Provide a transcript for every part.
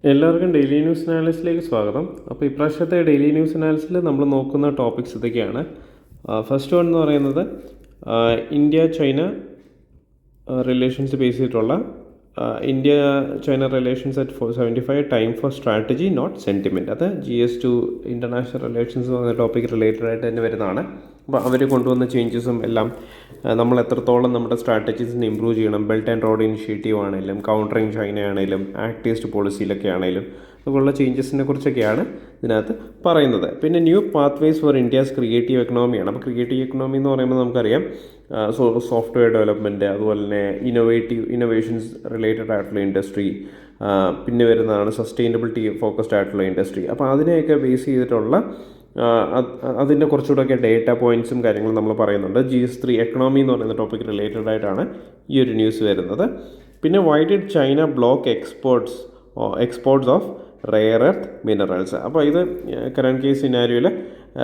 എല്ലാവർക്കും daily news അനാലിസിലേക്ക് സ്വാഗതം. അപ്പോൾ ഇപ്രാവശ്യത്തെ ഡെയിലി ന്യൂസ് അനാലിസിൽ നമ്മൾ നോക്കുന്ന ടോപ്പിക്സ് ഇതൊക്കെയാണ്. ഫസ്റ്റ് വൺ എന്ന് പറയുന്നത് ഇന്ത്യ ചൈന റിലേഷൻസ് ബേസ് ചെയ്തിട്ടുള്ള India China relations at 75 time for strategy not sentiment. അത് GS2 ഇൻ്റർനാഷണൽ റിലേഷൻസ് എന്ന് പറഞ്ഞ ടോപ്പിക് റിലേറ്റഡ് ആയിട്ട് തന്നെ വരുന്നതാണ്. അപ്പോൾ അവർ കൊണ്ടുവന്ന ചേഞ്ചസും എല്ലാം നമ്മൾ എത്രത്തോളം നമ്മുടെ സ്ട്രാറ്റജീസിന് ഇമ്പ്രൂവ് ചെയ്യണം, ബെൽറ്റ് ആൻഡ് റോഡ് ഇനിഷ്യേറ്റീവ് ആണെങ്കിലും കൗണ്ടറിങ് ചൈന ആണെങ്കിലും ആക്ട് ഈസ്റ്റ് പോളിസിയിലൊക്കെ ആണെങ്കിലും അതുപോലുള്ള ചേഞ്ചസിനെ കുറിച്ചൊക്കെയാണ് ഇതിനകത്ത് പറയുന്നത്. പിന്നെ new pathways for India's creative എക്കണോമിയാണ്. അപ്പോൾ ക്രിയേറ്റീവ് എക്കണോമി എന്ന് പറയുമ്പോൾ നമുക്കറിയാം സോഫ്റ്റ്വെയർ ഡെവലപ്മെൻറ്റ്, അതുപോലെ തന്നെ ഇന്നോവേഷൻസ് റിലേറ്റഡ് ആയിട്ടുള്ള ഇൻഡസ്ട്രി, പിന്നെ വരുന്നതാണ് സസ്റ്റൈനബിലിറ്റി ഫോക്കസ്ഡ് ആയിട്ടുള്ള ഇൻഡസ്ട്രി. അപ്പോൾ അതിനെയൊക്കെ ബേസ് ചെയ്തിട്ടുള്ള അതിൻ്റെ കുറച്ചുകൂടെയൊക്കെ ഡേറ്റ പോയിൻറ്റ്സും കാര്യങ്ങളും നമ്മൾ പറയുന്നുണ്ട്. GS3 എക്കണോമി എന്ന് പറയുന്ന ടോപ്പിക് റിലേറ്റഡ് ആയിട്ടാണ് ഈ ഒരു ന്യൂസ് വരുന്നത്. പിന്നെ why did China block exports of rare earth minerals. അപ്പോൾ ഇത് കറണ്ട് കേസ് സിനാരിയോയിൽ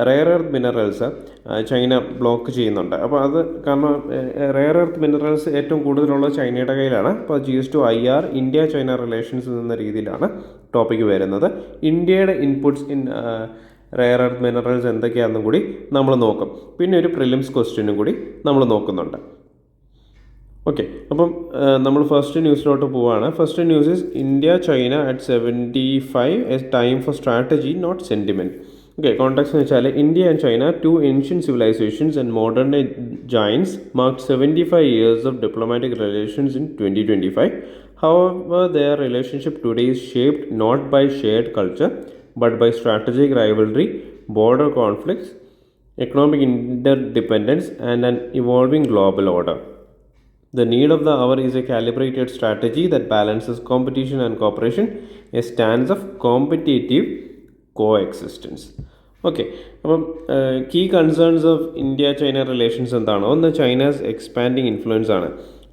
rare earth minerals China block ചെയ്യുന്നുണ്ട്. അപ്പോൾ അത് കാരണം റെയർ എർത്ത് മിനറൽസ് ഏറ്റവും കൂടുതലുള്ള ചൈനയുടെ കയ്യിലാണ്. അപ്പോൾ GS2 IR India China relations എന്ന രീതിയിലാണ് ടോപ്പിക്ക് വരുന്നത്. ഇന്ത്യയുടെ inputs in rare earth minerals എന്തൊക്കെയാണെന്നും കൂടി നമ്മൾ നോക്കും. പിന്നെ ഒരു പ്രിലിംസ് ക്വസ്റ്റ്യനും കൂടി നമ്മൾ നോക്കുന്നുണ്ട്. ഓക്കെ, അപ്പം നമ്മൾ ഫസ്റ്റ് ന്യൂസിലോട്ട് പോവുകയാണ്. First news is India China at 75 a time for strategy not sentiment. Okay, contacts എന്ന് വെച്ചാൽ India and China, two ancient civilisations and modern day giants, mark 75 years of diplomatic relations in 2025. However, their relationship today is shaped not by shared culture but by strategic rivalry, border conflicts, economic interdependence, and an evolving global order. The need of the hour is a calibrated strategy that balances competition and cooperation, a stance of competitive coexistence. Okay, അപ്പം key concerns of India China relations എന്താണ്? ഒന്ന്, China's expanding influence ആണ്.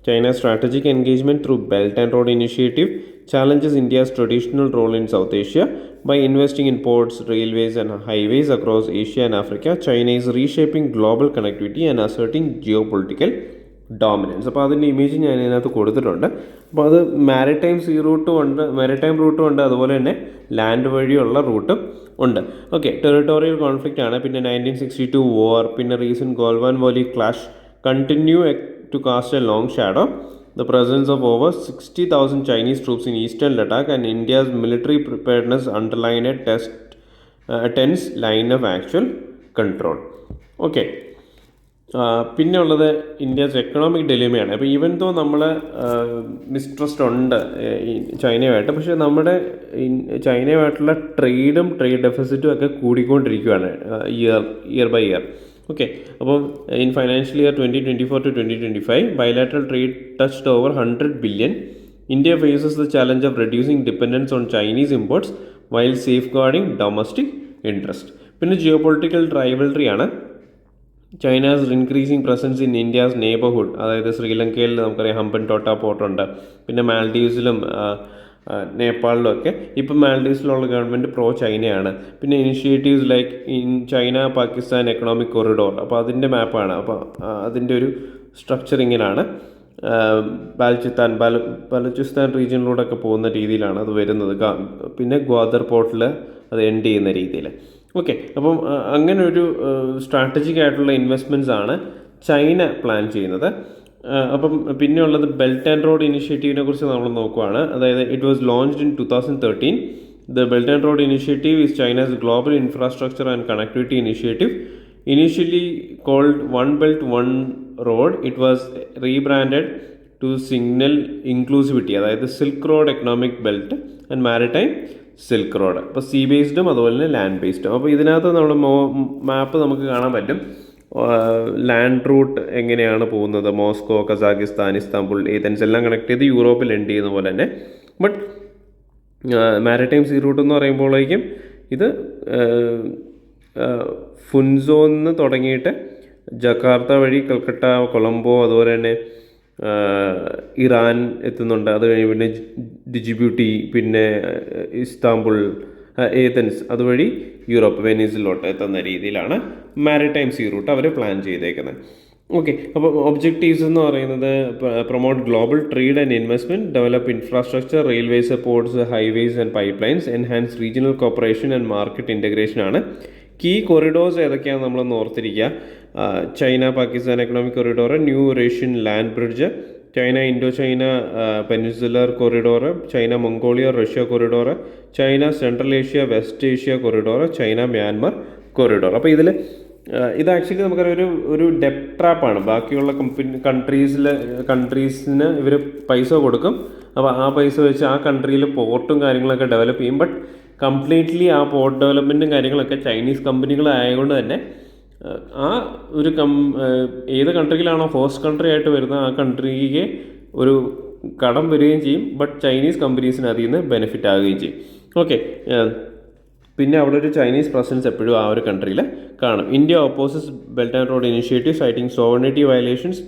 China's strategic engagement through Belt and Road Initiative challenges India's traditional role in South Asia. By investing in ports, railways and highways across Asia and Africa, China is reshaping global connectivity and asserting geopolitical dominance. അപ്പോൾ അതിൻ്റെ image ഞാൻ ഇതിനകത്ത് കൊടുത്തിട്ടുണ്ട്. അപ്പോൾ അത് maritime റൂട്ടും ഉണ്ട്, അതുപോലെ തന്നെ ലാൻഡ് വഴിയുള്ള റൂട്ടും ഉണ്ട്. ഓക്കെ, ടെറിട്ടോറിയൽ കോൺഫ്ലിക്റ്റ് ആണ്. പിന്നെ 1962 വാർ, പിന്നെ recent Galwan valley clash continue to cast a long shadow. The presence of over 60,000 Chinese troops in eastern Ladakh and India's military preparedness underline a tense line of actual control. Okay. പിന്നെ ഉള്ളത് India's economic ഡെലിമയാണ്. അപ്പോൾ even though നമ്മൾ mistrust ഉണ്ട് ചൈനയുമായിട്ട്, പക്ഷേ നമ്മുടെ ചൈനയുമായിട്ടുള്ള trade ഡെഫിസിറ്റും ഒക്കെ കൂടിക്കൊണ്ടിരിക്കുകയാണ് year by year. Okay, അപ്പോൾ in financial year 2024 to 2025 bilateral trade touched over 100 billion. India faces the challenge of reducing dependence on Chinese imports while safeguarding domestic interest. പിന്നെ geopolitical rivalry ആണ്. China's increasing presence in India's neighbourhood, അതായത് ശ്രീലങ്കയിൽ നമുക്കറിയാം ഹംപൻടോട്ട പോർട്ടുണ്ട്, പിന്നെ മാൽഡീവ്സിലും നേപ്പാളിലും ഒക്കെ. ഇപ്പം മാൽഡീവ്സിലുള്ള government pro ചൈനയാണ്. പിന്നെ initiatives like in China Pakistan economic corridor, അപ്പോൾ അതിൻ്റെ മാപ്പാണ്. അപ്പോൾ അതിൻ്റെ ഒരു സ്ട്രക്ചർ ഇങ്ങനെയാണ്. ബലൂചിസ്ഥാൻ റീജിയനിലൂടെയൊക്കെ പോകുന്ന രീതിയിലാണ് അത് വരുന്നത്. പിന്നെ ഗ്വാദർ പോർട്ടിൽ അത് എൻഡ് ചെയ്യുന്ന രീതിയിൽ. ഓക്കെ, അപ്പം അങ്ങനെ ഒരു സ്ട്രാറ്റജിക് ആയിട്ടുള്ള ഇൻവെസ്റ്റ്മെൻറ്റ്സ് ആണ് ചൈന പ്ലാൻ ചെയ്യുന്നത്. അപ്പം പിന്നെയുള്ളത് ബെൽറ്റ് ആൻഡ് റോഡ് ഇനിഷ്യേറ്റീവിനെ കുറിച്ച് നമ്മൾ നോക്കുകയാണ്. അതായത് it was launched in 2013. The belt and road initiative is China's global infrastructure and connectivity initiative. Initially called one belt one road, it was rebranded to signal inclusivity, അതായത് silk road economic belt and maritime silk road. അപ്പോൾ sea ബേസ്ഡും അതുപോലെ തന്നെ land ബേസ്ഡും. അപ്പോൾ ഇതിനകത്ത് നമ്മുടെ മാപ്പ് നമുക്ക് കാണാൻ പറ്റും. ലാൻഡ് റൂട്ട് എങ്ങനെയാണ് പോകുന്നത്, മോസ്കോ, കസാഖിസ്ഥാൻ, ഇസ്താംബുൾ, ഏതൻസ് എല്ലാം കണക്ട് ചെയ്ത് യൂറോപ്പിൽ എൻഡ് ചെയ്യുന്ന പോലെ തന്നെ. ബട്ട് മാരിടൈം സീ റൂട്ട് എന്ന് പറയുമ്പോഴേക്കും ഇത് ഫുൻസോന്ന് തുടങ്ങിയിട്ട് ജക്കാർത്ത വഴി കൽക്കട്ട, കൊളംബോ, അതുപോലെ തന്നെ ഇറാൻ എത്തുന്നുണ്ട്. അത് കഴിഞ്ഞ് പിന്നെ ഡിജിബ്യൂട്ടി, പിന്നെ ഇസ്താംബുൾ, ഏതൻസ്, അതുവഴി യൂറോപ്പ് വെനീസിലോട്ട് എത്തുന്ന രീതിയിലാണ് മാരിടൈം സീ റൂട്ട് അവർ പ്ലാൻ ചെയ്തേക്കുന്നത്. ഓക്കെ, അപ്പോൾ ഒബ്ജക്റ്റീവ്സ് എന്ന് പറയുന്നത് promote global trade and investment, develop infrastructure, railways, ports, highways and pipelines, enhance regional cooperation and market integration ആണ്. കീ കൊറിഡോർസ് ഏതൊക്കെയാണെന്ന് നമ്മളൊന്ന് ഓർത്തിരിക്കുക. China Pakistan economic corridor, new Eurasian land bridge, China Indo China peninsular corridor, China Mongolia Russia corridor, China central Asia west Asia corridor, China Myanmar corridor. അപ്പോൾ ഇത് actually നമുക്കറിയാം ഒരു ഡെപ്റ്റ് ട്രാപ്പാണ്. ബാക്കിയുള്ള കൺട്രീസിന് ഇവർ പൈസ കൊടുക്കും. അപ്പോൾ ആ പൈസ വെച്ച് ആ കൺട്രിയിൽ പോർട്ടും കാര്യങ്ങളൊക്കെ ഡെവലപ്പ് ചെയ്യും. ബട്ട് കംപ്ലീറ്റ്ലി ആ പോർട്ട് ഡെവലപ്മെൻറ്റും കാര്യങ്ങളൊക്കെ ചൈനീസ് കമ്പനികളായതുകൊണ്ട് തന്നെ ആ ഒരു ഏത് കൺട്രിയിലാണോ ഹോസ്റ്റ് കൺട്രി ആയിട്ട് വരുന്നത് ആ കൺട്രിക്ക് ഒരു കടം വരികയും ചെയ്യും. ബട്ട് ചൈനീസ് കമ്പനീസിന് അതിൽ നിന്ന് ബെനിഫിറ്റ് ആവുകയും ചെയ്യും. ഓക്കെ, പിന്നെ അവിടെ ഒരു ചൈനീസ് പ്രസൻസ് എപ്പോഴും ആ ഒരു കൺട്രിയിൽ കാണും. India opposes belt and road initiative citing sovereignty violations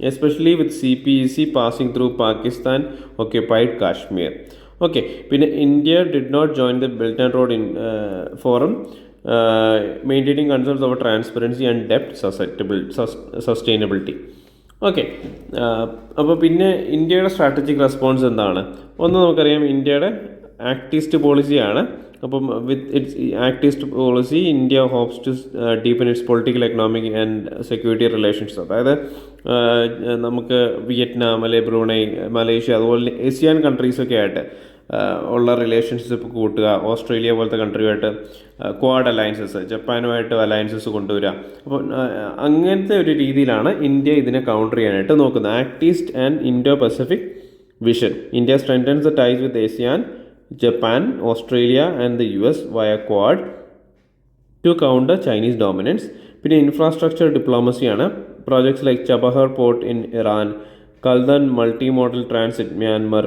especially with CPEC passing through Pakistan occupied Kashmir. Okay, പിന്നെ India did not join the belt and road forum maintaining concerns over transparency and ഡെപ്റ്റ് sustainability. Okay, അപ്പോൾ പിന്നെ ഇന്ത്യയുടെ strategic response എന്താണ്? ഒന്ന് നമുക്കറിയാം, ഇന്ത്യയുടെ act east പോളിസിയാണ്. അപ്പം with its act east policy India hopes to deepen its political economic and security relations. അതായത് നമുക്ക് വിയറ്റ്നാം അല്ലെ ബ്രൂണൈ മലേഷ്യ അതുപോലെ ഏഷ്യൻ കൺട്രീസൊക്കെ ആയിട്ട് ഉള്ള റിലേഷൻഷിപ്പ് കൂട്ടുക, ഓസ്ട്രേലിയ പോലത്തെ കൺട്രിയുമായിട്ട് ക്വാഡ് അലയൻസസ്, ജപ്പാനുമായിട്ട് അലയൻസസ് കൊണ്ടുവരിക. അപ്പോൾ അങ്ങനത്തെ ഒരു രീതിയിലാണ് ഇന്ത്യ ഇതിനെ കൗണ്ടർ ചെയ്യാനായിട്ട് നോക്കുന്നത്. Act east and Indo Pacific vision. India strengthens the ties with Asian, Japan, Australia and the US via Quad to counter Chinese dominance. പിന്നെ ഇൻഫ്രാസ്ട്രക്ചർ ഡിപ്ലോമസിയാണ്. Projects like Chabahar port in Iran, Kaladan multi modal transit Myanmar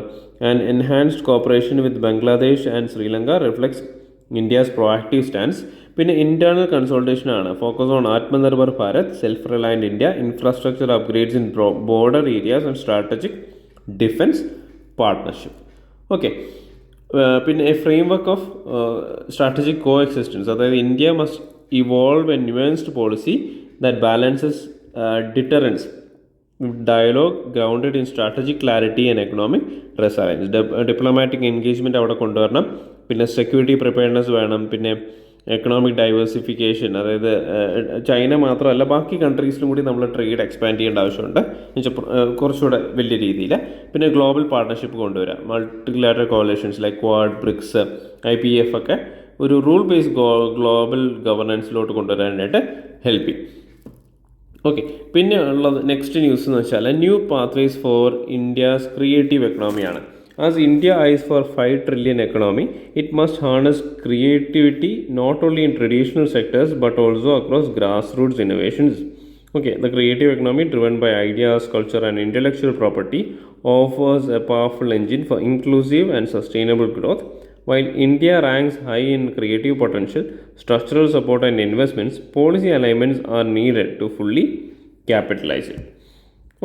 and enhanced cooperation with Bangladesh and Sri Lanka reflects India's proactive stance. പിന്നെ internal കൺസോൾട്ടേഷനാണ്. Focus on Atmanirbhar Bharat, self reliant India, infrastructure upgrades in border areas and strategic defence partnership. Okay, പിന്നെ a framework of strategic coexistence. അതായത് India must evolve a nuanced policy that balances deterrence with dialogue grounded in strategic clarity and economic resilience. Diplomatic engagement അവിടെ കൊണ്ടുവരണം. പിന്നെ security preparedness വേണം. പിന്നെ economic diversification, അതായത് China മാത്രമല്ല ബാക്കി കൺട്രീസിലും കൂടി നമ്മൾ ട്രേഡ് എക്സ്പാൻഡ് ചെയ്യേണ്ട ആവശ്യമുണ്ട് കുറച്ചുകൂടെ വലിയ രീതിയിൽ. പിന്നെ ഗ്ലോബൽ പാർട്ട്ണർഷിപ്പ് കൊണ്ടുവരിക. Multilateral coalitions like quad, BRICS, IPF ഒക്കെ ഒരു റൂൾ ബേസ്ഡ് ഗ്ലോബൽ ഗവർണൻസിലോട്ട് കൊണ്ടുവരാനായിട്ട് ഹെൽപ്പ് ചെയ്യും. ഓക്കെ, പിന്നെ ഉള്ളത് നെക്സ്റ്റ് ന്യൂസ് എന്ന് വെച്ചാൽ new pathways for India's creative എക്കണോമിയാണ്. As India eyes for 5 trillion economy, it must harness creativity not only in traditional sectors but also across grassroots innovations. Okay, the creative economy driven by ideas, culture and intellectual property offers a powerful engine for inclusive and sustainable growth. While India ranks high in creative potential, structural support and investments, policy alignments are needed to fully capitalize it.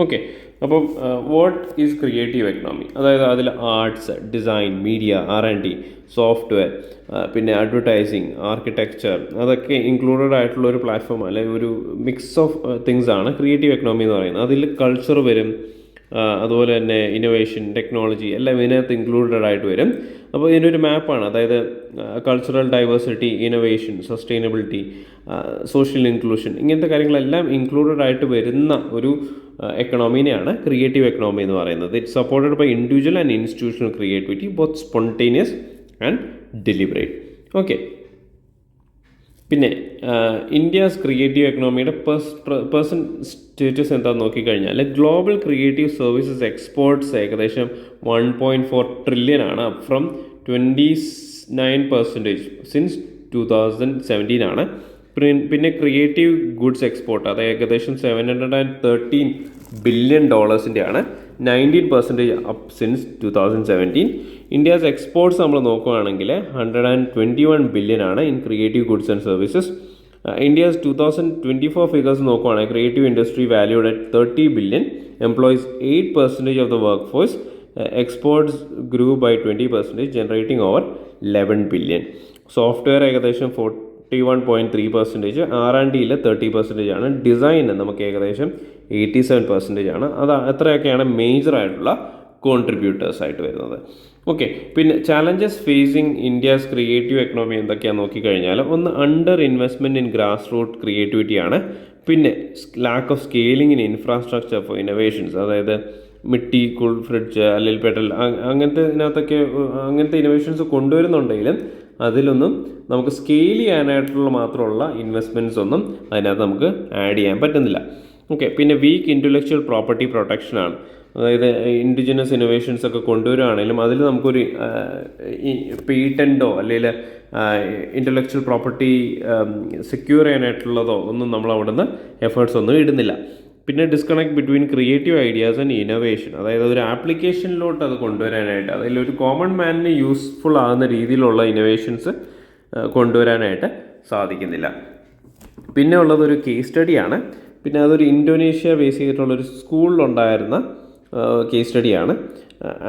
Okay, അപ്പം what is creative economy? അതായത് അതിൽ arts, design, media, R&D, software, പിന്നെ advertising, architecture, അതൊക്കെ included ആയിട്ടുള്ള ഒരു platform അല്ലെങ്കിൽ ഒരു mix of things ആണ് ക്രിയേറ്റീവ് എക്കണോമി എന്ന് പറയുന്നത്. അതിൽ കൾച്ചർ വരും, അതുപോലെ തന്നെ ഇന്നോവേഷൻ, ടെക്നോളജി എല്ലാം ഇതിനകത്ത് ഇൻക്ലൂഡഡ് ആയിട്ട് വരും. അപ്പോൾ ഇതിനൊരു മാപ്പാണ്. അതായത് cultural diversity, innovation, sustainability, social inclusion, ഇങ്ങനത്തെ കാര്യങ്ങളെല്ലാം ഇൻക്ലൂഡഡ് ആയിട്ട് വരുന്ന ഒരു എക്കണോമിനെയാണ് ക്രിയേറ്റീവ് എക്കണോമി എന്ന് പറയുന്നത്. It supported by individual and institutional creativity, both spontaneous and deliberate. Okay, പിന്നെ ഇന്ത്യാസ് ക്രിയേറ്റീവ് എക്കണോമിയുടെ പേഴ്സൺ സ്റ്റേറ്റസ് എന്താണെന്ന് നോക്കിക്കഴിഞ്ഞാൽ ഗ്ലോബൽ ക്രിയേറ്റീവ് സർവീസസ് എക്സ്പോർട്ട്സ് ഏകദേശം 1.4 ട്രില്യൺ ആണ്, അപ്പ് ഫ്രം 29% സിൻസ് 2017 ആണ്. പിന്നെ ക്രിയേറ്റീവ് ഗുഡ്സ് എക്സ്പോർട്ട് അത് ഏകദേശം $713 ബില്യൺ ആണ്, 19% അപ്പ് സിൻസ് 2017. ഇന്ത്യാസ് എക്സ്പോർട്ട്സ് നമ്മൾ നോക്കുകയാണെങ്കിൽ 121 ബില്യൺ ആണ് in creative goods and services. India's 2024 figures നോക്കുകയാണെങ്കിൽ creative industry valued at 30 billion, employees 8% of the workforce, exports grew by 20%, generating over 11 billion. Software ഏകദേശം 41.3%, R&Dയിൽ 30% ആണ്, ഡിസൈന് നമുക്ക് ഏകദേശം 87% ആണ്. അത് അത്രയൊക്കെയാണ് മേജറായിട്ടുള്ള കോൺട്രിബ്യൂട്ടേഴ്സ് ആയിട്ട് വരുന്നത്. ഓക്കെ, പിന്നെ challenges facing India's creative economy എന്തൊക്കെയാണെന്ന് നോക്കിക്കഴിഞ്ഞാൽ, ഒന്ന് under investment in grass root ക്രിയേറ്റിവിറ്റിയാണ്. പിന്നെ lack of scaling in infrastructure for innovations, അതായത് മിട്ടി, കൂൾ ഫ്രിഡ്ജ്, അല്ലെങ്കിൽ പെട്രോൾ, അങ്ങനത്തെ ഇതിനകത്തൊക്കെ അങ്ങനത്തെ ഇന്നോവേഷൻസ് കൊണ്ടുവരുന്നുണ്ടെങ്കിലും അതിലൊന്നും നമുക്ക് സ്കെയിൽ ചെയ്യാനായിട്ടുള്ള മാത്രമുള്ള ഇൻവെസ്റ്റ്മെൻറ്റ്സ് ഒന്നും അതിനകത്ത് നമുക്ക് ആഡ് ചെയ്യാൻ പറ്റുന്നില്ല. ഓക്കെ, പിന്നെ വീക്ക് ഇൻ്റലക്ച്വൽ പ്രോപ്പർട്ടി പ്രൊട്ടക്ഷനാണ്. അതായത് ഇൻഡിജിനസ് ഇന്നോവേഷൻസ് ഒക്കെ കൊണ്ടുവരികയാണെങ്കിലും അതിൽ നമുക്കൊരു പേറ്റൻറ്റോ അല്ലെങ്കിൽ ഇൻ്റലക്ച്വൽ പ്രോപ്പർട്ടി സെക്യൂർ ചെയ്യാനായിട്ടുള്ളതോ ഒന്നും നമ്മൾ അവിടെ നിന്ന് എഫേർട്സ് ഒന്നും ഇടുന്നില്ല. പിന്നെ disconnect between creative ideas and innovation, അതായത് ഒരു ആപ്ലിക്കേഷനിലോട്ട് അത് കൊണ്ടുവരാനായിട്ട്, അതിലൊരു കോമൺ മാനിന് യൂസ്ഫുൾ ആകുന്ന രീതിയിലുള്ള ഇന്നോവേഷൻസ് കൊണ്ടുവരാനായിട്ട് സാധിക്കുന്നില്ല. പിന്നെ ഉള്ളത് ഒരു കേസ് സ്റ്റഡിയാണ്. പിന്നെ അതൊരു ഇന്തോനേഷ്യ ബേസ് ചെയ്തിട്ടുള്ളൊരു സ്കൂളിലുണ്ടായിരുന്ന കേസ് സ്റ്റഡിയാണ്.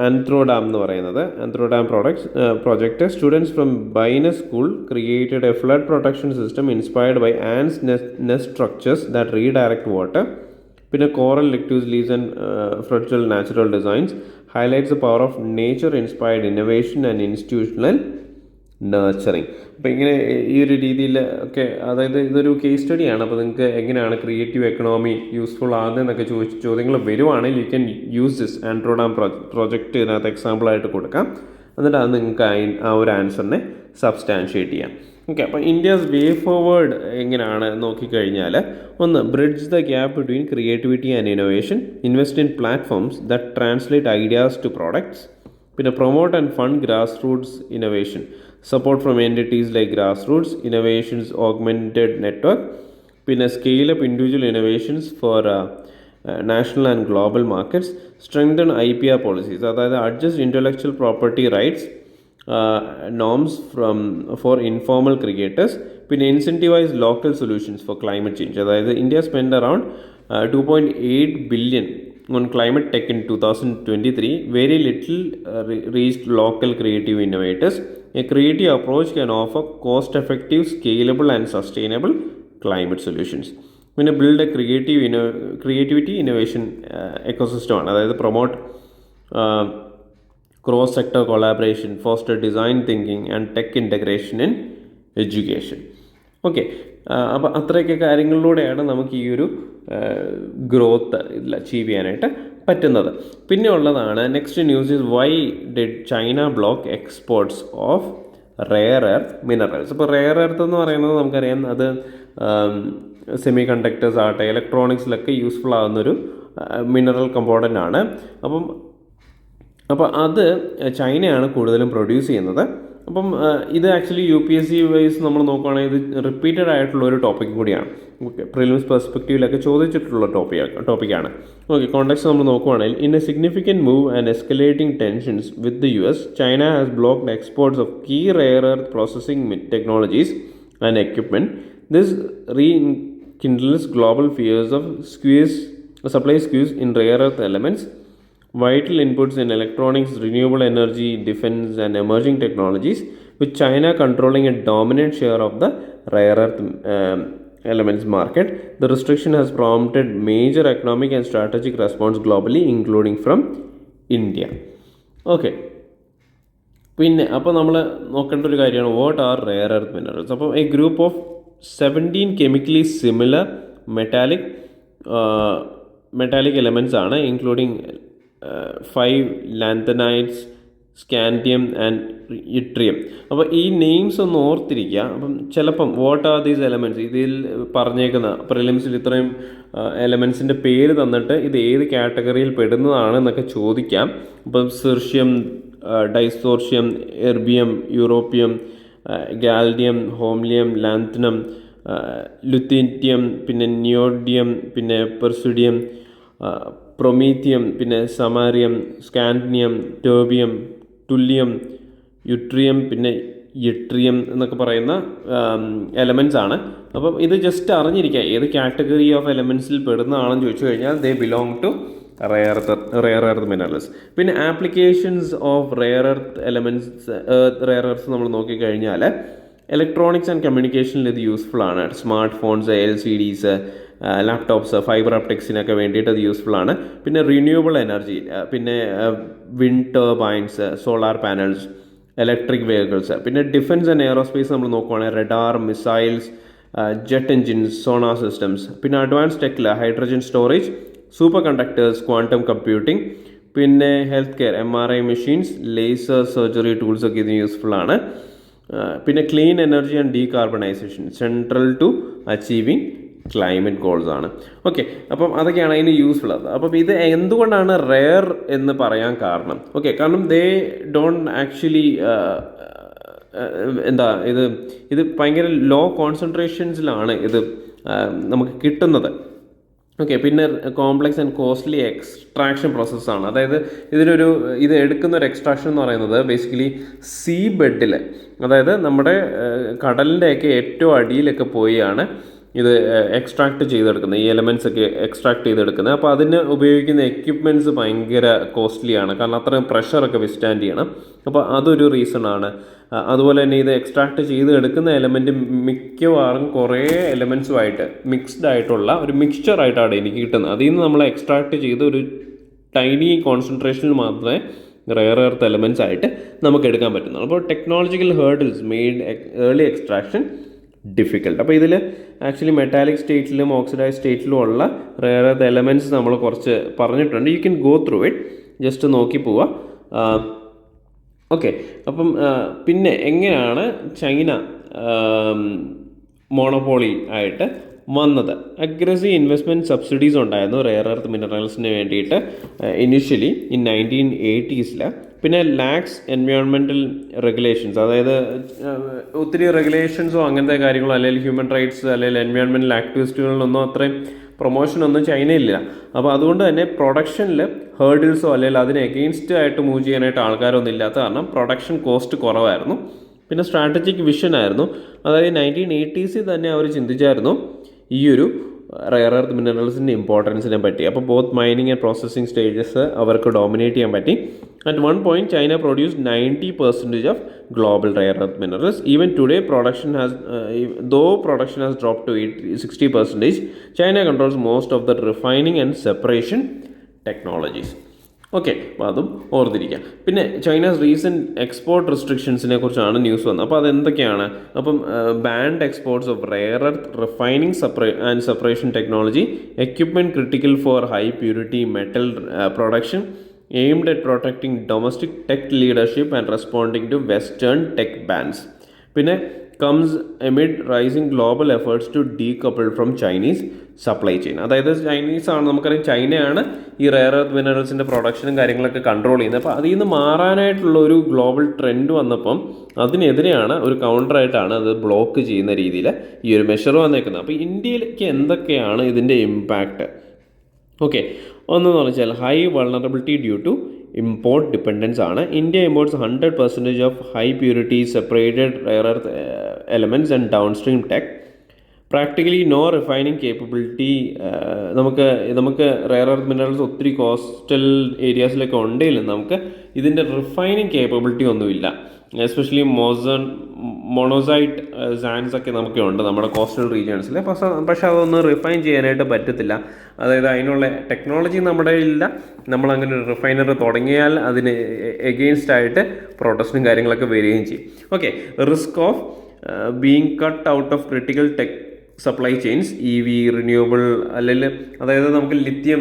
ആന്ത്രോഡാം എന്ന് പറയുന്നത്. Antrodam project students from Binus school created a flood protection system inspired by ants nest structures that redirect water. പിന്നെ coral lettuce leaves and fractal natural designs highlights the power of nature inspired innovation and institutional nurturing. അപ്പോൾ ഇങ്ങനെ ഈ ഒരു രീതിയിൽ ഒക്കെ, അതായത് ഇതൊരു case സ്റ്റഡിയാണ്. അപ്പോൾ നിങ്ങൾക്ക് എങ്ങനെയാണ് ക്രിയേറ്റീവ് എക്കണോമി യൂസ്ഫുൾ ആകുന്നതെന്നൊക്കെ ചോദ്യങ്ങൾ വരുവാണെങ്കിൽ you can use this Androdam project ഇതിനകത്ത് എക്സാമ്പിളായിട്ട് കൊടുക്കാം. എന്നിട്ട് അത് നിങ്ങൾക്ക് ആ ഒരു ആൻസറിനെ സബ്സ്റ്റാൻഷിയേറ്റ് ചെയ്യാം. ഓക്കെ, അപ്പോൾ ഇന്ത്യസ് വേ ഫോർവേഡ് എങ്ങനെയാണ് നോക്കിക്കഴിഞ്ഞാൽ, ഒന്ന് bridge the gap between creativity and innovation, invest in platforms that translate ideas to products. പിന്നെ promote and fund grass roots innovation, support from entities like grass roots innovations augmented network. പിന്നെ scale up individual innovations for national and global markets. Strengthen IPR policies, അതായത് adjust intellectual property rights norms for informal creators. പിന്നെ incentivise local solutions for climate change, അതായത് India spend around 2.8 billion on climate tech in 2023. Very little reached local creative innovators. A creative approach can offer cost-effective, scalable and sustainable climate solutions. പിന്നെ build a creativity innovation ecosystem ആണ്, അതായത് promote cross sector collaboration, foster design thinking and tech integration in education. Okay, അപ്പോൾ അത്രയൊക്കെ കാര്യങ്ങളിലൂടെയാണ് നമുക്ക് ഈ ഒരു growth ഇതിൽ achieve ചെയ്യാനായിട്ട് പറ്റുന്നത്. പിന്നെ ഉള്ളതാണ് next news is why did China block exports of rare earth minerals. അപ്പോൾ റെയർ എർത്ത് എന്ന് പറയുന്നത് നമുക്കറിയാം, അത് സെമി കണ്ടക്ടേഴ്സ് ആകട്ടെ ഇലക്ട്രോണിക്സിലൊക്കെ യൂസ്ഫുൾ ആകുന്നൊരു മിനറൽ കമ്പോണൻ്റ് ആണ്. അപ്പോൾ അത് ചൈനയാണ് കൂടുതലും പ്രൊഡ്യൂസ് ചെയ്യുന്നത്. അപ്പം ഇത് ആക്ച്വലി UPSC വൈസ് നമ്മൾ നോക്കുകയാണെങ്കിൽ ഇത് റിപ്പീറ്റഡ് ആയിട്ടുള്ള ഒരു ടോപ്പിക് കൂടിയാണ്. ഓക്കെ, പ്രിലിംസ് പെർസ്പെക്റ്റീവിലൊക്കെ ചോദിച്ചിട്ടുള്ള ടോപ്പിക്കാണ്. ഓക്കെ, കോണ്ടെക്സ്റ്റ് നമ്മൾ നോക്കുകയാണെങ്കിൽ, in a significant move and escalating tensions with the US, China has blocked exports of key rare earth processing technologies and equipment. This rekindles global fears of supply squeeze in rare earth elements, vital inputs in electronics, renewable energy, defense and emerging technologies, with China controlling a dominant share of the rare earth elements market. The restriction has prompted major economic and strategic response globally, including from India. Okay, പിന്നെ അപ്പോൾ നമ്മൾ നോക്കേണ്ട ഒരു കാര്യമാണ് what are rare earth minerals. അപ്പോൾ a group of 17 chemically similar metallic elements ആണ്, including 5 lanthanides, scandium and yttrium. അപ്പോൾ ഈ നെയിംസ് ഒന്ന് ഓർത്തിരിക്കുക. അപ്പം ചിലപ്പം വാട്ട് ആർ ദീസ് എലമെൻറ്റ്സ്, ഇതിൽ പറഞ്ഞേക്കുന്ന പ്രിലിംസിൽ ഇത്രയും എലമെൻറ്റ്സിൻ്റെ പേര് തന്നിട്ട് ഇത് ഏത് കാറ്റഗറിയിൽ പെടുന്നതാണെന്നൊക്കെ ചോദിക്കാം. അപ്പം സിർഷ്യം, ഡൈസോർഷ്യം, എർബിയം, യൂറോപ്പിയം, ഗാൽഡിയം, ഹോംലിയം, ലാന്തനം, ലുത്തീറ്റിയം, പിന്നെ നിയോഡിയം, പിന്നെ പെർസുഡിയം, പ്രൊമീത്തിയം, പിന്നെ സമാരിയം, സ്കാൻഡിനിയം, ടോബിയം, ടുല്ലിയം, യുട്രിയം, പിന്നെ യിട്രിയം എന്നൊക്കെ പറയുന്ന എലമെൻറ്റ്സ് ആണ്. അപ്പം ഇത് ജസ്റ്റ് അറിഞ്ഞിരിക്കുക ഏത് കാറ്റഗറി ഓഫ് എലമെൻറ്റ്സിൽ പെടുന്നതാണെന്ന് ചോദിച്ചു കഴിഞ്ഞാൽ they belong to rare earth minerals. പിന്നെ applications of rare earth elements നമ്മൾ നോക്കിക്കഴിഞ്ഞാൽ ഇലക്ട്രോണിക്സ് ആൻഡ് കമ്മ്യൂണിക്കേഷനിൽ ഇത് യൂസ്ഫുൾ ആണ്. Smart phones, LCDs, laptops, fibre ഒപ്റ്റിക്സിനൊക്കെ വേണ്ടിയിട്ട് അത് യൂസ്ഫുൾ ആണ്. പിന്നെ റിന്യൂവബിൾ എനർജി, പിന്നെ wind turbines, solar panels, electric vehicles, പിന്നെ ഡിഫൻസ് ആൻഡ് എയറോസ്പേസ് നമ്മൾ നോക്കുവാണെങ്കിൽ radar, missiles, jet engines, sonar systems, പിന്നെ അഡ്വാൻസ് ടെക്കിൽ hydrogen storage, superconductors, quantum computing, പിന്നെ health care, MRI machines, laser surgery tools ഒക്കെ ഇതിന് useful ആണ്. പിന്നെ clean energy and decarbonisation central to achieving climate goals ആണ്. ഓക്കെ, അപ്പം അതൊക്കെയാണ് അതിന് യൂസ്ഫുൾ. അപ്പം ഇത് എന്തുകൊണ്ടാണ് റെയർ എന്ന് പറയാൻ കാരണം? ഓക്കെ, കാരണം ദേ ഡോണ്ട് ആക്ച്വലി ഇത് ഭയങ്കര ലോ കോൺസെൻട്രേഷൻസിലാണ് ഇത് നമുക്ക് കിട്ടുന്നത്. ഓക്കെ, പിന്നെ കോംപ്ലക്സ് ആൻഡ് കോസ്റ്റ്ലി എക്സ്ട്രാക്ഷൻ പ്രോസസ്സാണ്. അതായത് ഇത് എടുക്കുന്ന ഒരു എക്സ്ട്രാക്ഷൻ എന്ന് പറയുന്നത് ബേസിക്കലി സീ ബെഡിൽ, അതായത് നമ്മുടെ കടലിൻ്റെയൊക്കെ ഏറ്റവും അടിയിലൊക്കെ പോയാണ് ഇത് എക്സ്ട്രാക്ട് ചെയ്തെടുക്കുന്നത്, ഈ എലമെൻറ്റ്സ് ഒക്കെ എക്സ്ട്രാക്ട് ചെയ്തെടുക്കുന്നത്. അപ്പോൾ അതിന് ഉപയോഗിക്കുന്ന എക്യുപ്മെൻറ്റ്സ് ഭയങ്കര കോസ്റ്റ്ലിയാണ്, കാരണം അത്രയും പ്രഷറൊക്കെ വിസ്റ്റാൻഡ് ചെയ്യണം. അപ്പോൾ അതൊരു റീസണാണ്. അതുപോലെ തന്നെ ഇത് എക്സ്ട്രാക്ട് ചെയ്ത് എടുക്കുന്ന എലമെൻറ്റ് മിക്കവാറും കുറേ എലമെൻറ്റ്സുമായിട്ട് മിക്സ്ഡ് ആയിട്ടുള്ള ഒരു മിക്സ്ചറായിട്ടാണ് എനിക്ക് കിട്ടുന്നത്. അതിൽ നിന്ന് നമ്മൾ എക്സ്ട്രാക്ട് ചെയ്ത് ഒരു ടൈനി കോൺസെൻട്രേഷനിൽ മാത്രമേ റെയർ എർത്ത് എലമെൻറ്റ്സ് ആയിട്ട് നമുക്ക് എടുക്കാൻ പറ്റുന്നുള്ളൂ. അപ്പോൾ technological hurdles made early extraction difficult. അപ്പോൾ ഇതിൽ ആക്ച്വലി മെറ്റാലിക് സ്റ്റേറ്റിലും ഓക്സിഡൈസ് സ്റ്റേറ്റിലും ഉള്ള റെയർ എർത്ത് എലമെൻറ്റ്സ് നമ്മൾ കുറച്ച് പറഞ്ഞിട്ടുണ്ട്. You can go through it, just നോക്കി പോവാം. ഓക്കെ, അപ്പം പിന്നെ എങ്ങനെയാണ് ചൈന മോണോപോളി ആയിട്ട് വന്നത്? അഗ്രസീവ് ഇൻവെസ്റ്റ്മെൻറ്റ് സബ്സിഡീസ് ഉണ്ടായിരുന്നു റെയർ എർത്ത് മിനറൽസിന് വേണ്ടിയിട്ട് ഇനിഷ്യലി ഇൻ 1980s. പിന്നെ ലാക്സ് എൻവയോൺമെൻറ്റൽ റെഗുലേഷൻസ്, അതായത് ഒത്തിരി റെഗുലേഷൻസോ അങ്ങനത്തെ കാര്യങ്ങളോ അല്ലെങ്കിൽ ഹ്യൂമൻ റൈറ്റ്സ് അല്ലെങ്കിൽ എൻവയോൺമെൻറ്റൽ ആക്ടിവിസ്റ്റുകളിലൊന്നും അത്രയും പ്രൊമോഷനൊന്നും ചൈനയിലില്ല. അപ്പോൾ അതുകൊണ്ട് തന്നെ പ്രൊഡക്ഷനിൽ ഹേർഡിൽസോ അല്ലെങ്കിൽ അതിന് എഗെയിൻസ്റ്റ് ആയിട്ട് മൂവ് ചെയ്യാനായിട്ട് ആൾക്കാരൊന്നും ഇല്ലാത്ത കാരണം പ്രൊഡക്ഷൻ കോസ്റ്റ് കുറവായിരുന്നു. പിന്നെ സ്ട്രാറ്റജിക് വിഷൻ ആയിരുന്നു. അതായത് 1980s തന്നെ അവർ ചിന്തിച്ചായിരുന്നു ഈ ഒരു റെയർ എർത്ത് മിനറൽസിൻ്റെ ഇമ്പോർട്ടൻസിനെ പറ്റി. അപ്പോൾ both mining and processing stages അവർക്ക് ഡോമിനേറ്റ് ചെയ്യാൻ പറ്റി. At one point, China produced 90% of global rare earth minerals. Even today, though production has dropped to 60%, China controls most of the refining and separation technologies. Okay, അപ്പോൾ അതും ഓർത്തിരിക്കാം. പിന്നെ China's recent export റെസ്ട്രിക്ഷൻസിനെ കുറിച്ചാണ് news വന്നത്. അപ്പോൾ അതെന്തൊക്കെയാണ്? അപ്പം banned exports of rare earth refining and separation technology, equipment critical for high purity metal production, aimed at protecting domestic tech leadership and responding to Western tech bans. പിന്നെ comes amid rising global efforts to decouple from Chinese supply chain. അതായത് ചൈനീസാണ്, നമുക്കറിയാം ചൈനയാണ് ഈ rare earth മിനറൽസിൻ്റെ പ്രൊഡക്ഷനും കാര്യങ്ങളൊക്കെ control ചെയ്യുന്നത്. അപ്പോൾ അതിൽ നിന്ന് മാറാനായിട്ടുള്ള ഒരു ഗ്ലോബൽ ട്രെൻഡ് വന്നപ്പം അതിനെതിരെയാണ് ഒരു കൗണ്ടറായിട്ടാണ് അത് ബ്ലോക്ക് ചെയ്യുന്ന രീതിയിൽ ഈ ഒരു മെഷർ വന്നേക്കുന്നത്. അപ്പോൾ ഇന്ത്യയിലേക്ക് എന്തൊക്കെയാണ് ഇതിൻ്റെ ഇമ്പാക്റ്റ്? ഓക്കെ, ഒന്നെന്ന് വെച്ചാൽ high vulnerability due to import dependence ആണ്. India imports 100% of high purity separated rare earth elements and downstream tech. Practically no refining capability. നമുക്ക് റെയർ എർത്ത് മിനറൽസ് ഒത്തിരി കോസ്റ്റൽ ഏരിയാസിലൊക്കെ ഉണ്ടെങ്കിലും നമുക്ക് ഇതിൻ്റെ റിഫൈനിങ് കേപ്പബിലിറ്റി ഒന്നുമില്ല. എസ്പെഷ്യലി മോണോസൈറ്റ് സാൻഡ്സ് ഒക്കെ നമുക്ക് ഉണ്ട് നമ്മുടെ കോസ്റ്റൽ റീജിയൻസിൽ. പക്ഷേ അതൊന്നും റിഫൈൻ ചെയ്യാനായിട്ട് പറ്റത്തില്ല. അതായത് അതിനുള്ള ടെക്നോളജി നമ്മുടെ ഇല്ല. നമ്മളങ്ങനെ ഒരു റിഫൈനറി തുടങ്ങിയാൽ അതിന് എഗെയിൻസ്റ്റ് ആയിട്ട് പ്രൊട്ടസ്റ്റും കാര്യങ്ങളൊക്കെ വരികയും ചെയ്യും. Okay, risk of being cut out of critical tech supply chains, EV, renewable, അല്ലെങ്കിൽ അതായത് നമുക്ക് ലിത്യം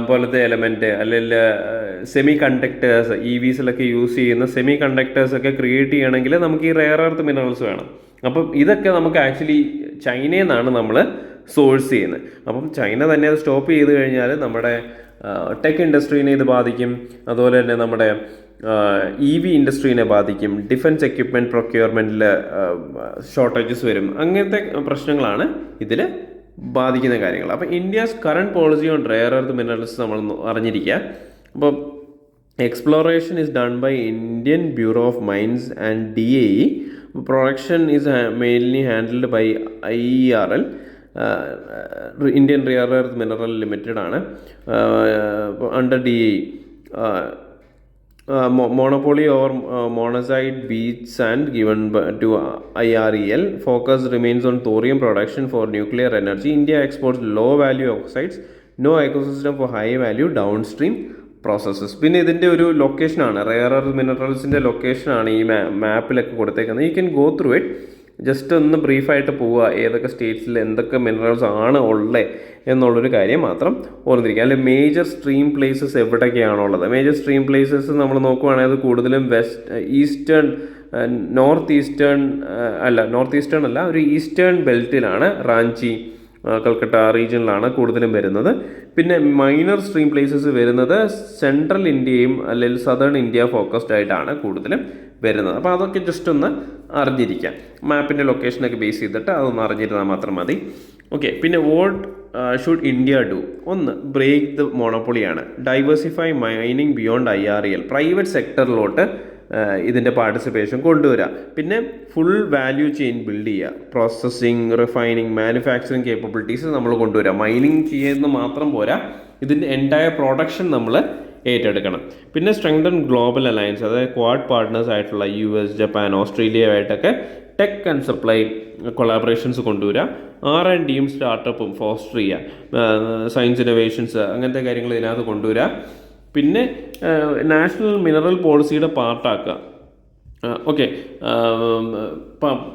പോലത്തെ എലമെൻറ്റ് അല്ലെങ്കിൽ സെമി കണ്ടക്ടേഴ്സ്, EVസിലൊക്കെ യൂസ് ചെയ്യുന്ന സെമി കണ്ടക്ടേഴ്സൊക്കെ ക്രിയേറ്റ് ചെയ്യണമെങ്കിൽ നമുക്ക് ഈ റെയർ എർത്ത് മിനറൽസ് വേണം. അപ്പം ഇതൊക്കെ നമുക്ക് ആക്ച്വലി ചൈനയിൽ നിന്നാണ് നമ്മൾ സോഴ്സ് ചെയ്യുന്നത്. അപ്പം ചൈന തന്നെ അത് സ്റ്റോപ്പ് ചെയ്ത് കഴിഞ്ഞാൽ നമ്മുടെ ടെക് ഇൻഡസ്ട്രീനെ ഇത് ബാധിക്കും. അതുപോലെ തന്നെ നമ്മുടെ EV ഇൻഡസ്ട്രീനെ ബാധിക്കും. ഡിഫൻസ് എക്യുപ്മെൻറ്റ് പ്രൊക്യൂർമെൻറ്റിൽ ഷോർട്ടേജസ് വരും. അങ്ങനത്തെ പ്രശ്നങ്ങളാണ് ഇതിൽ ബാധിക്കുന്ന കാര്യങ്ങൾ. അപ്പോൾ India's current policy on rare earth minerals നമ്മൾ അറിഞ്ഞിരിക്കുക. അപ്പോൾ exploration is done by Indian Bureau of Mines and DAE. Production is mainly handled by IERL, Indian rare earth mineral limited ആണ്, under DAE. monopoly over monazite beach sand given to IREL. Focus remains on thorium production for nuclear energy. India exports low value oxides. No ecosystem for high value downstream processes. പിന്നെ ഇതിൻ്റെ ഒരു ലൊക്കേഷനാണ്, rare earth മിനറൽസിൻ്റെ ലൊക്കേഷനാണ് ഈ മാപ്പിലൊക്കെ കൊടുത്തേക്കുന്നത്. You can go through it. Just ഒന്ന് ബ്രീഫായിട്ട് പോവുക, ഏതൊക്കെ സ്റ്റേറ്റ്സിൽ എന്തൊക്കെ minerals ആണ് ഉള്ളത് എന്നുള്ളൊരു കാര്യം മാത്രം ഓർത്തിരിക്കുക. അല്ലെങ്കിൽ മേജർ സ്ട്രീം പ്ലേസസ് എവിടെയൊക്കെയാണുള്ളത്. മേജർ സ്ട്രീം പ്ലേസസ് നമ്മൾ നോക്കുകയാണെങ്കിൽ അത് കൂടുതലും നോർത്ത് ഈസ്റ്റേൺ അല്ല, ഒരു ഈസ്റ്റേൺ ബെൽറ്റിലാണ്. റാഞ്ചി, കൽക്കട്ട റീജിയനിലാണ് കൂടുതലും വരുന്നത്. പിന്നെ മൈനർ സ്ട്രീം പ്ലേസസ് വരുന്നത് സെൻട്രൽ ഇന്ത്യയും അല്ലെങ്കിൽ സദേൺ ഇന്ത്യ ഫോക്കസ്ഡ് ആയിട്ടാണ് കൂടുതലും വരുന്നത്. അപ്പോൾ അതൊക്കെ ജസ്റ്റ് ഒന്ന് അറിഞ്ഞിരിക്കാം. മാപ്പിൻ്റെ ലൊക്കേഷനൊക്കെ ബേസ് ചെയ്തിട്ട് അതൊന്ന് അറിഞ്ഞിരുന്നാൽ മാത്രം മതി. ഓക്കെ. പിന്നെ വാട്ട് ഷുഡ് ഇന്ത്യ ഡു? ഒന്ന്, ബ്രേക്ക് ദ മോണോപ്പൊളിയാണ്. Diversify mining beyond IREL. Private സെക്ടറിലോട്ട് ഇതിൻ്റെ പാർട്ടിസിപ്പേഷൻ കൊണ്ടുവരിക. പിന്നെ ഫുൾ വാല്യൂ ചെയിൻ ബിൽഡ് ചെയ്യുക. പ്രോസസ്സിങ്, റിഫൈനിങ്, മാനുഫാക്ചറിങ് കേപ്പബിലിറ്റീസ് നമ്മൾ കൊണ്ടുവരിക. മൈനിങ് ചെയ്യുന്നത് മാത്രം പോരാ, ഇതിൻ്റെ എൻറ്റയർ പ്രൊഡക്ഷൻ നമ്മൾ ഏറ്റെടുക്കണം. പിന്നെ സ്ട്രെങ്തൻ ഗ്ലോബൽ അലയൻസ്, അതായത് ക്വാഡ് പാർട്ട്നേഴ്സ് ആയിട്ടുള്ള US, ജപ്പാൻ, ഓസ്ട്രേലിയയുമായിട്ടൊക്കെ ടെക് ആൻഡ് സപ്ലൈ കൊളാബറേഷൻസ് കൊണ്ടുവരിക. R&Dയും സ്റ്റാർട്ടപ്പും ഫോസ്റ്റർ ചെയ്യുക. സയൻസ് ഇന്നോവേഷൻസ്, അങ്ങനത്തെ കാര്യങ്ങൾ ഇതിനകത്ത് കൊണ്ടുവരിക. പിന്നെ നാഷണൽ മിനറൽ പോളിസിയുടെ പാർട്ടാക്കുക. ഓക്കെ.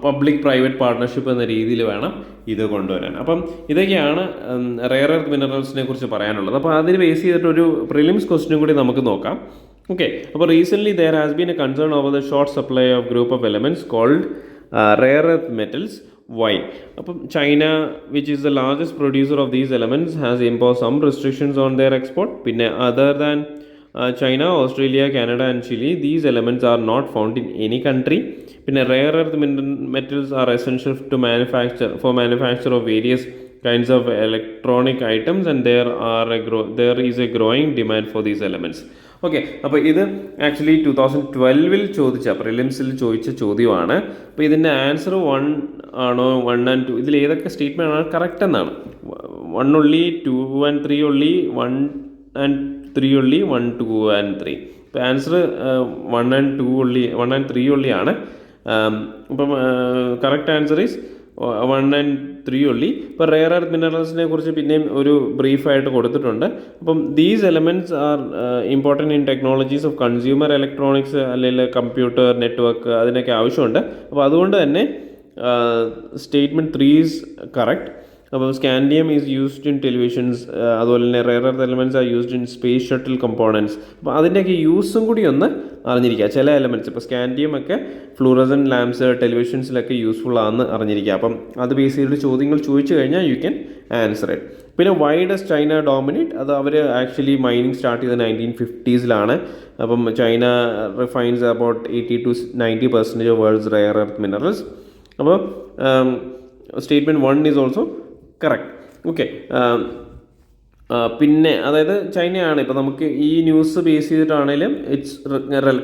പബ്ലിക് പ്രൈവറ്റ് പാർട്ട്ണർഷിപ്പ് എന്ന രീതിയിൽ വേണം ഇത് കൊണ്ടുവരാൻ. അപ്പം ഇതൊക്കെയാണ് റെയർ എർത്ത് മിനറൽസിനെ കുറിച്ച് പറയാനുള്ളത്. അപ്പോൾ അതിന് ബേസ് ചെയ്തിട്ടൊരു പ്രിലിംസ് ക്വസ്റ്റ്യനും കൂടി നമുക്ക് നോക്കാം. ഓക്കെ. അപ്പോൾ recently there has been a concern over the short supply of group of elements called rare earth metals. Why? അപ്പം China, which is the largest producer of these elements, has impose some restrictions on their export. പിന്നെ other than China, Australia, Canada and Chile, these elements are not found in any country. പിന്നെ rare earth metals are essential to manufacture of various kinds of electronic items and there is a growing demand for these elements. Okay. അപ്പോൾ ഇത് actually 2012 ചോദിച്ച പ്രിലിംസിൽ ചോദിച്ച ചോദ്യമാണ്. അപ്പോൾ ഇതിൻ്റെ answer 1 ആണോ 1 and 2 ഇതിൽ ഏതൊക്കെ സ്റ്റേറ്റ്മെൻ്റ് ആണ് കറക്റ്റ് എന്നാണ്. 1 only, 2 and 3 only, 1 and 3 only, 1, 2 and 3. ഇപ്പോൾ answer 1 and 2 only, 1 and 3 only ആണ്. അപ്പം correct answer is 1 and 3 only. ഇപ്പോൾ റെയർ എർത്ത് മിനറൽസിനെ കുറിച്ച് പിന്നെയും ഒരു ബ്രീഫായിട്ട് കൊടുത്തിട്ടുണ്ട്. അപ്പം these elements are important in technologies of consumer electronics, അല്ലെങ്കിൽ കമ്പ്യൂട്ടർ നെറ്റ്വർക്ക്, അതിനൊക്കെ ആവശ്യമുണ്ട്. അപ്പോൾ അതുകൊണ്ട് തന്നെ സ്റ്റേറ്റ്മെൻറ്റ് 3 ഈസ് കറക്റ്റ്. അപ്പോൾ scandium is used in televisions, അതുപോലെ തന്നെ rare earth elements are used in space shuttle components. അപ്പോൾ അതിൻ്റെയൊക്കെ യൂസും കൂടി ഒന്ന് അറിഞ്ഞിരിക്കുക. ചില എലമെൻറ്റ്സ് ഇപ്പോൾ സ്കാൻഡിയം ഒക്കെ ഫ്ലൂറസൻ ലാംപ്സ്, ടെലിവിഷൻസിലൊക്കെ യൂസ്ഫുൾ ആണെന്ന് അറിഞ്ഞിരിക്കുക. അപ്പം അത് ബേസ് ചെയ്തിട്ട് ചോദ്യങ്ങൾ ചോദിച്ചു കഴിഞ്ഞാൽ യു ക്യാൻ ആൻസർ ഇറ്റ്. പിന്നെ വൈ ഡസ് ചൈന ഡോമിനേറ്റ്? അത് അവർ ആക്ച്വലി മൈനിങ് സ്റ്റാർട്ട് ചെയ്തത് 1950s. അപ്പം China refines about 80 to 90% of world's rare earth minerals. അപ്പോൾ statement 1 is also correct. Okay. പിന്നെ അതായത് ചൈനയാണ് ഇപ്പോൾ നമുക്ക് ഈ ന്യൂസ് ബേസ് ചെയ്തിട്ടാണെങ്കിലും ഇറ്റ്സ്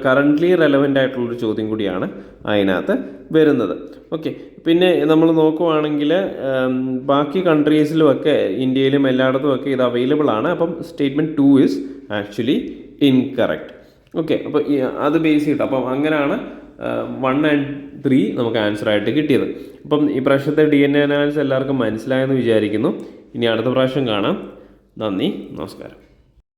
കറൻ്റ്ലി റെലവൻ്റ് ആയിട്ടുള്ളൊരു ചോദ്യം കൂടിയാണ് അതിനകത്ത് വരുന്നത്. ഓക്കെ. പിന്നെ നമ്മൾ നോക്കുവാണെങ്കിൽ ബാക്കി കൺട്രീസിലുമൊക്കെ, ഇന്ത്യയിലും എല്ലായിടത്തും ഒക്കെ ഇത് അവൈലബിൾ ആണ്. അപ്പം statement 2 is actually incorrect. Okay. അപ്പോൾ അത് ബേസ് ചെയ്തിട്ട് അപ്പം അങ്ങനെയാണ് 1 and 3 നമുക്ക് ആൻസറായിട്ട് കിട്ടിയത്. അപ്പം ഈ പ്രാവശ്യത്തെ DNA അനാലിസിസ് എല്ലാവർക്കും മനസ്സിലായെന്ന് വിചാരിക്കുന്നു. ഇനി അടുത്ത പ്രാവശ്യം കാണാം. നന്ദി, നമസ്കാരം.